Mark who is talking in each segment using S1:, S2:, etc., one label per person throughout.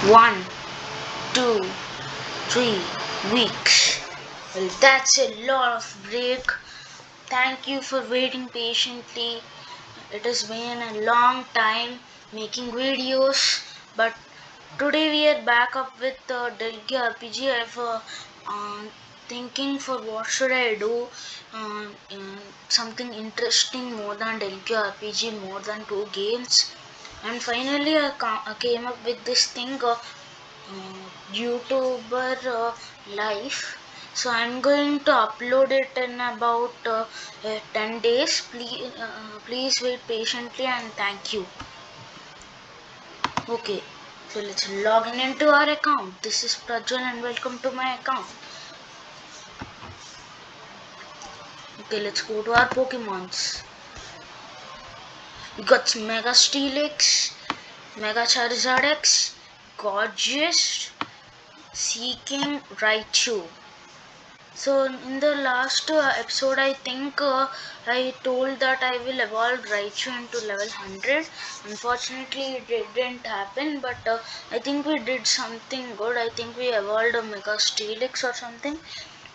S1: 1, 2, 3 weeks. Well, that's a lot of break. Thank you for waiting patiently. It has been a long time making videos, but today we are back up with Delgi RPG. I've thinking for what should I do, something interesting more than Delgi RPG, more than 2 games, and finally I came up with this thing, YouTuber life. So I'm going to upload it in about 10 days. Please wait patiently and thank you. Okay, so let's log in into our account. This is Prajwal and welcome to my account. Okay, let's go to our Pokemons. We got Mega Steelix, Mega Charizard X, Gorgeous, Seeking, Raichu. So in the last episode, I think I told that I will evolve Raichu into level 100. Unfortunately, it didn't happen, but I think we did something good. I think we evolved a Mega Steelix or something.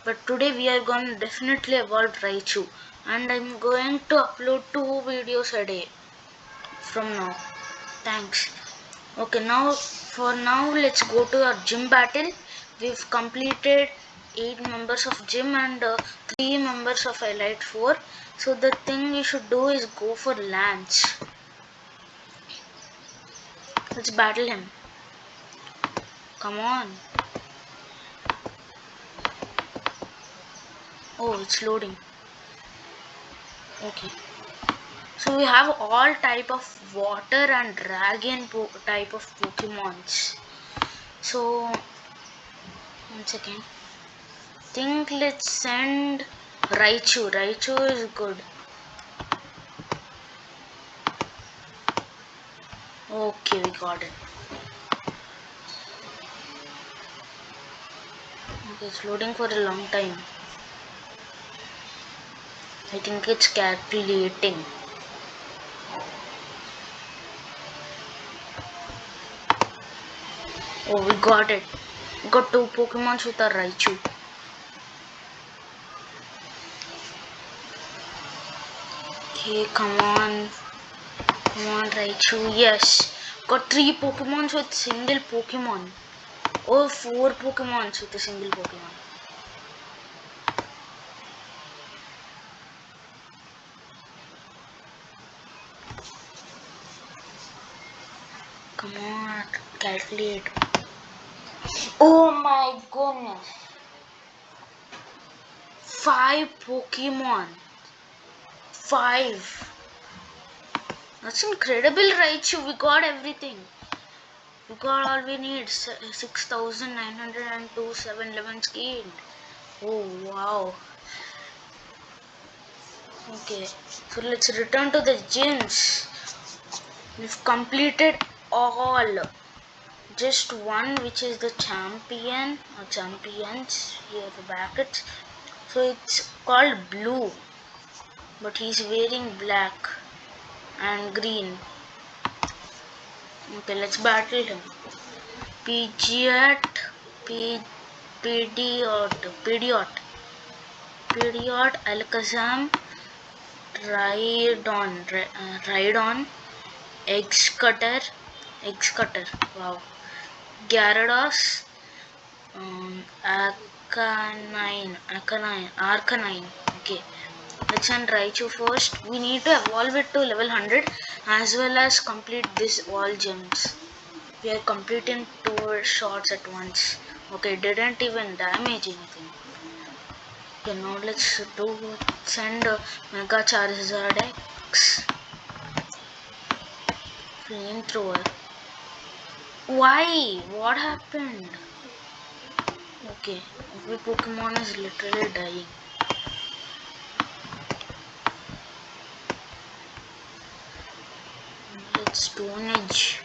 S1: But today we are going to definitely evolve Raichu, and I'm going to upload 2 videos a day from now. Thanks. Okay, now let's go to our gym battle. We've completed 8 members of gym and 3 members of Elite 4. So the thing we should do is go for Lance. Let's battle him. Come on. Oh, it's loading. Okay. So we have all type of water and dragon type of Pokemons. So, one second. Think let's send Raichu. Raichu is good. Okay, we got it. Okay, it's loading for a long time. I think it's calculating. Oh, we got it. We got 2 Pokemons with our Raichu. Okay, come on. Come on, Raichu. Yes. Got 3 Pokemons with single Pokemon. Oh, 4 Pokemons with a single Pokemon. Come on, calculate. Oh my goodness. 5 Pokemon. 5. That's incredible, Raichu. We got everything. We got all we need. 6,902 711 gained. Oh wow. Okay, so let's return to the gyms. We've completed all. Just one, which is the champion or champions. Here the brackets. So it's called Blue, but he's wearing black and green. Okay, let's battle him. Pidgeot, Pidgeot, Alakazam, Rhydon, Eggscutter, wow, Gyarados, Arcanine. Okay, let's send Raichu first. We need to evolve it to level 100 as well as complete this all gems. We are completing 2 shots at once. Okay, didn't even damage anything. Okay, now let's send Mega Charizard X. Flamethrower. Why? What happened? Okay, every Pokemon is literally dying. Let's Stone Edge.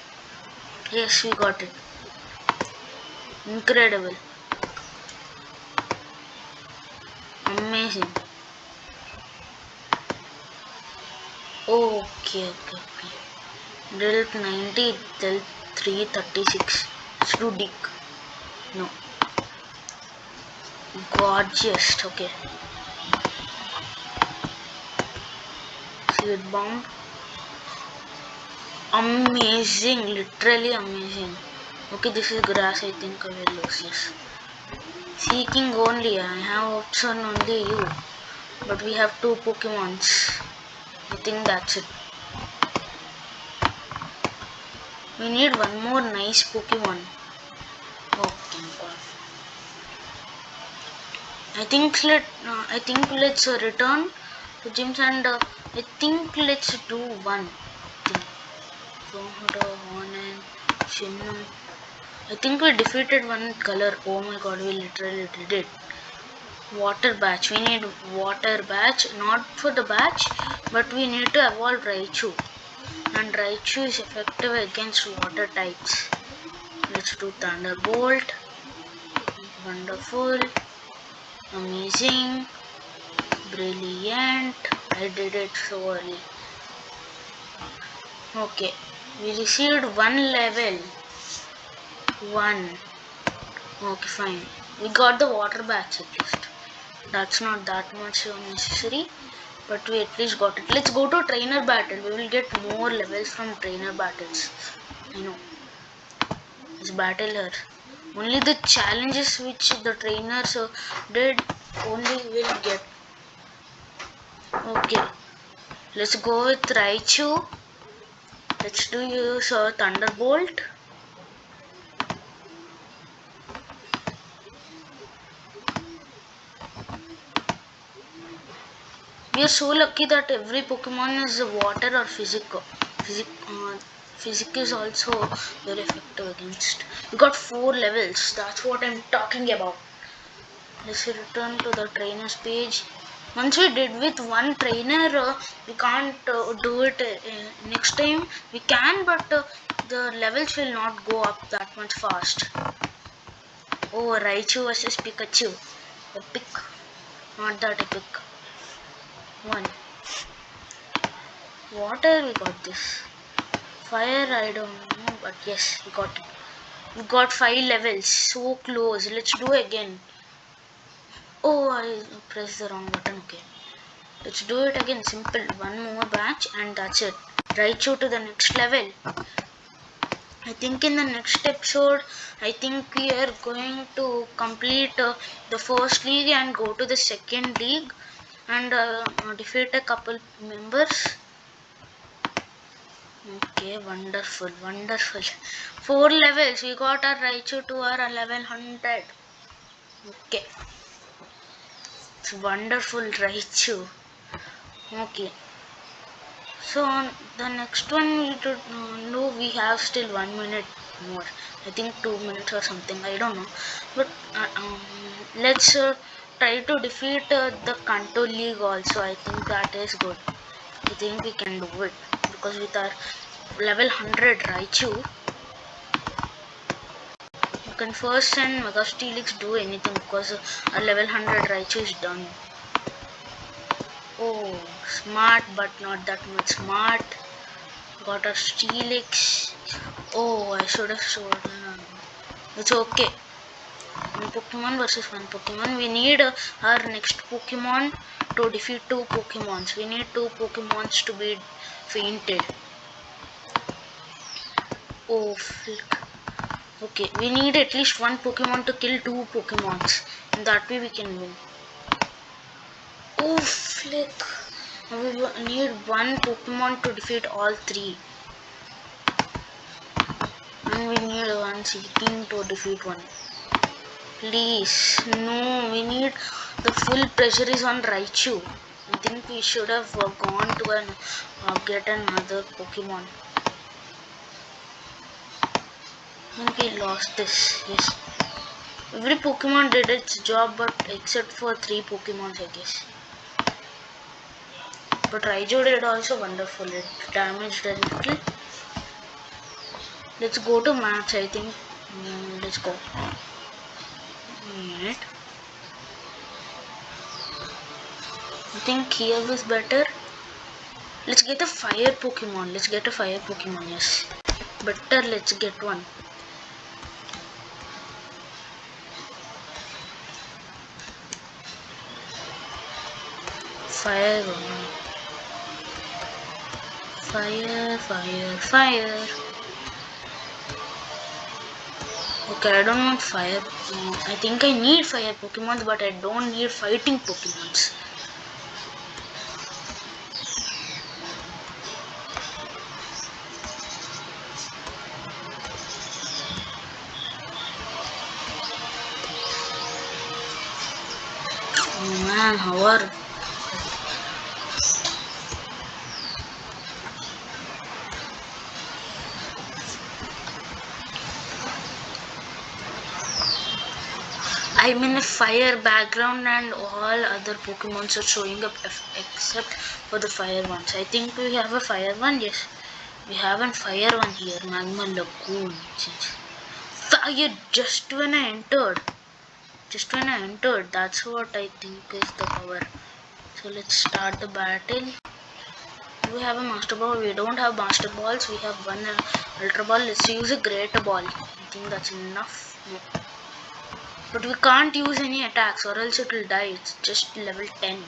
S1: Yes, we got it. Incredible. Amazing. Okay. Delta 90, Delta 336. Let's do dig. No. Gorgeous. Okay. Seed bomb. Amazing. Literally amazing. Okay, this is grass. I think I will lose. Yes. Seeking only. I have option only you. But we have 2 Pokemons. I think that's it. We need one more nice Pokemon. Okay, God. I think let's return to gyms and I think let's do one thing. One and Shinnu. I think we defeated one color. Oh my God, we literally did it. Water batch. We need water batch, not for the batch, but we need to evolve Raichu. And Raichu is effective against water types. Let's do Thunderbolt. Wonderful. Amazing. Brilliant. I did it so early. Okay. We received 1 level. 1. Okay, fine. We got the water batch at least. That's not that much necessary. But we at least got it. Let's go to trainer battle. We will get more levels from trainer battles. I know. Let's battle her. Only the challenges which the trainers did only will get. Okay. Let's go with Raichu. Let's do use Thunderbolt. We are so lucky that every Pokemon is water or physic is also very effective against. We got 4 levels. That's what I'm talking about. Let's return to the trainers page. Once we did with one trainer, we can't do it next time. We can, but the levels will not go up that much fast. Oh, Raichu versus Pikachu. Epic. Not that epic. 1. Water, we got this. Fire, I don't know, but yes, we got it. We got 5 levels. So close. Let's do again. Oh, I pressed the wrong button. Okay. Let's do it again. Simple. 1 more batch and that's it. Raichu to the next level. I think in the next episode, I think we are going to complete the first league and go to the second league and defeat a couple members. Okay, wonderful, wonderful. 4 levels. We got our Raichu to our level 100. Okay. It's wonderful, Raichu. Okay. So on the next one we do no, we have still 1 minute more. I think 2 minutes or something. I don't know. But let's try to defeat the Kanto League also. I think that is good. I think we can do it because with our level 100 Raichu, you can first send Mega Steelix do anything because our level 100 Raichu is done. Oh, smart, but not that much smart. Got a Steelix. Oh, I should have shown. It's okay. 1 Pokemon versus 1 Pokemon. We need our next Pokemon to defeat 2 Pokemons. We need 2 Pokemons to be fainted. Oh, flick. Okay, we need at least 1 Pokemon to kill 2 Pokemons. And that way we can win. Oh, flick. We need 1 Pokemon to defeat all 3. And we need 1 Seaking to defeat 1. Please, no, we need the full pressure is on Raichu. I think we should have gone to get another Pokemon. I think we lost this, yes. Every Pokemon did its job, but except for 3 Pokemons, I guess. But Raichu did also wonderful. It damaged a little. Let's go to match, I think. Let's go. Minute. I think here was better. Let's get a fire Pokemon. Let's get a fire Pokemon, yes. Better, let's get one. fire, fire, fire, fire. Okay, I don't want fire. I think I need fire Pokemons, but I don't need fighting Pokemons. Oh man, how are I'm in a fire background and all other Pokemons are showing up except for the fire ones. I think we have a fire one. Yes, we have a fire one here. Magma Lagoon. Fire just when I entered. Just when I entered. That's what I think is the power. So let's start the battle. Do we have a master ball? We don't have master balls. We have one ultra ball. Let's use a greater ball. I think that's enough. No. But we can't use any attacks or else it will die. It's just level 10.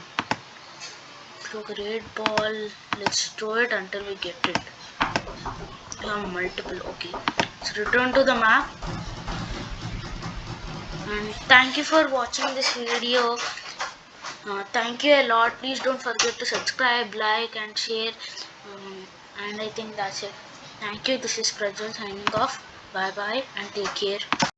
S1: So great ball. Let's throw it until we get it. We have multiple. Okay. Let's return to the map. And thank you for watching this video. Thank you a lot. Please don't forget to subscribe, like and share. And I think that's it. Thank you. This is Prajwal signing off. Bye bye and take care.